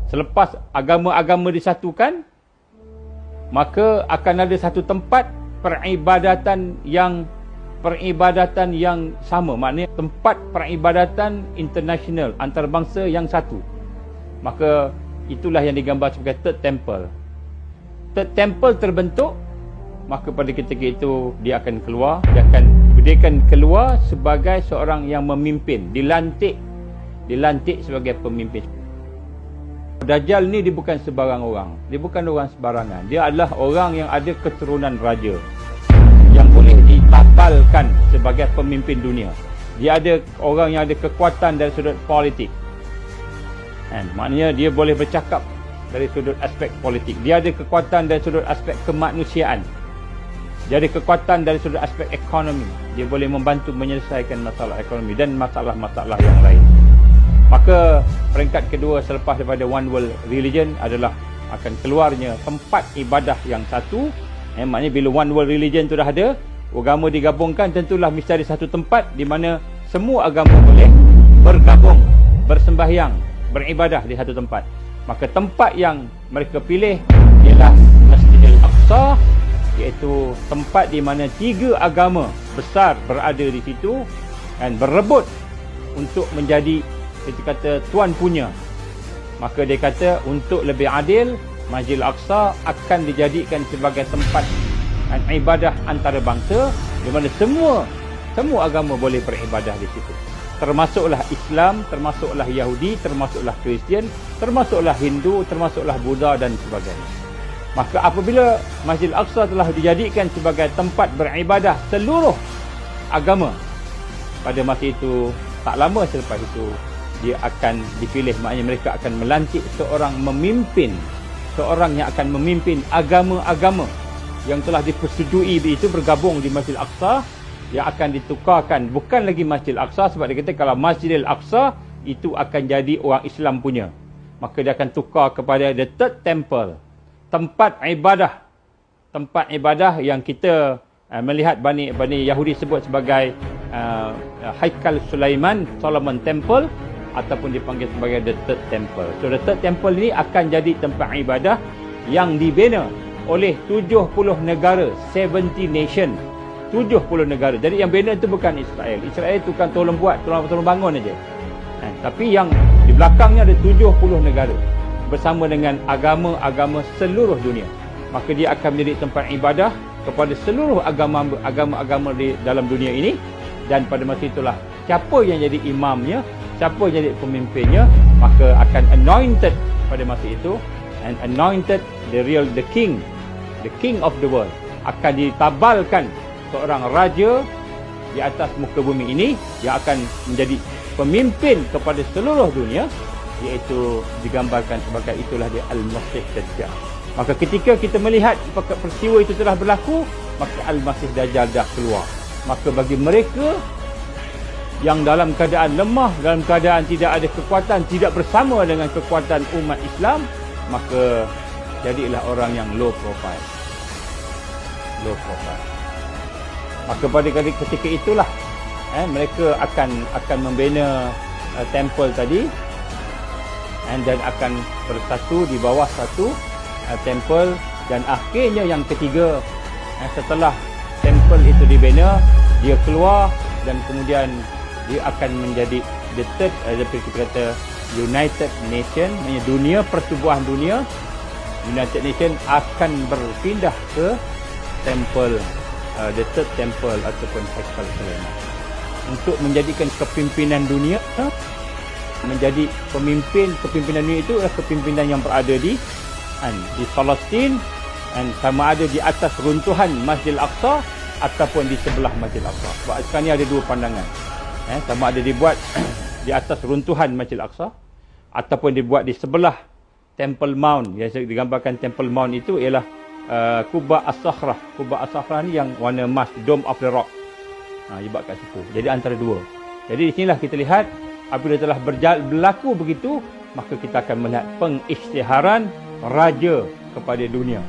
Selepas agama-agama disatukan, maka akan ada satu tempat peribadatan yang sama. Maknanya tempat peribadatan international antarabangsa yang satu. Maka itulah yang digambar sebagai Third Temple. Third Temple terbentuk, maka pada ketika itu dia akan keluar, dia akan keluar sebagai seorang yang memimpin, dilantik sebagai pemimpin. Dajjal ni dia bukan sebarang orang, dia bukan orang sembarangan. Dia adalah orang yang ada keturunan raja, yang boleh ditapalkan sebagai pemimpin dunia. Dia ada orang yang ada kekuatan dari sudut politik. Maknanya dia boleh bercakap dari sudut aspek politik. Dia ada kekuatan dari sudut aspek kemanusiaan. Dia ada kekuatan dari sudut aspek ekonomi. Dia boleh membantu menyelesaikan masalah ekonomi dan masalah-masalah yang lain. Maka peringkat kedua selepas daripada One World Religion adalah akan keluarnya tempat ibadah yang satu. Maknanya bila One World Religion tu dah ada, agama digabungkan, tentulah mesti ada satu tempat di mana semua agama boleh bergabung, bersembahyang, beribadah di satu tempat. Maka tempat yang mereka pilih ialah Masjidil Aqsa, iaitu tempat di mana 3 agama besar berada di situ dan berebut untuk menjadi, kita kata, tuan punya. Maka dia kata untuk lebih adil, Masjidil Aqsa akan dijadikan sebagai tempat ibadah antarabangsa di mana semua agama boleh beribadah di situ. Termasuklah Islam, termasuklah Yahudi, termasuklah Kristian, termasuklah Hindu, termasuklah Buddha dan sebagainya. Maka apabila Masjidil Aqsa telah dijadikan sebagai tempat beribadah seluruh agama, pada masa itu, tak lama selepas itu, dia akan dipilih. Maknanya mereka akan melantik seorang memimpin, seorang yang akan memimpin agama-agama yang telah dipersetujui itu bergabung di Masjidil Aqsa, yang akan ditukarkan bukan lagi Masjidil Aqsa, sebab dia kata kalau Masjidil Aqsa itu akan jadi orang Islam punya, maka dia akan tukar kepada the Third Temple, tempat ibadah yang kita melihat Bani Yahudi sebut sebagai Haikal Sulaiman, Solomon Temple, ataupun dipanggil sebagai the Third Temple. So the Third Temple ini akan jadi tempat ibadah yang dibina oleh 70 negara, 70 nation, 70 negara. Jadi yang bina itu bukan Israel. Israel itu kan tolong bangun aja. Tapi yang di belakangnya ada 70 negara bersama dengan agama-agama seluruh dunia. Maka dia akan menjadi tempat ibadah kepada seluruh agama-agama di dalam dunia ini. Dan pada masa itulah siapa yang jadi imamnya, siapa yang jadi pemimpinnya, maka akan anointed pada masa itu, and anointed the king of the world. Akan ditabalkan seorang raja di atas muka bumi ini yang akan menjadi pemimpin kepada seluruh dunia, iaitu digambarkan sebagai itulah dia Al-Masih Dajjal. Maka ketika kita melihat peristiwa itu telah berlaku, maka Al-Masih Dajjal dah keluar. Maka bagi mereka yang dalam keadaan lemah, dalam keadaan tidak ada kekuatan, tidak bersama dengan kekuatan umat Islam, maka jadilah orang yang low profile. Maka pada ketika itulah mereka akan membina temple tadi, dan akan bersatu di bawah satu temple. Dan akhirnya yang ketiga, setelah temple itu dibina, dia keluar dan kemudian dia akan menjadi the third, kita kata United Nation, dunia, pertubuhan dunia. United Nation akan berpindah ke temple, the Third Temple ataupun Haikal Sulaiman, untuk menjadikan kepimpinan dunia, menjadi kepimpinan dunia itu adalah kepimpinan yang berada di Palestin, dan sama ada di atas runtuhan Masjidil Aqsa ataupun di sebelah Masjidil Aqsa. Sebab sekarang ni ada dua pandangan, sama ada dibuat di atas runtuhan Masjidil Aqsa ataupun dibuat di sebelah Temple Mount. Yang digambarkan Temple Mount itu ialah Quba As-Sakhrah. Quba As-Sakhrah ni yang warna emas, Dome of the Rock. Dibuat kat situ. Jadi antara dua. Jadi di sinilah kita lihat, apabila telah berlaku begitu, maka kita akan melihat pengisytiharan raja kepada dunia.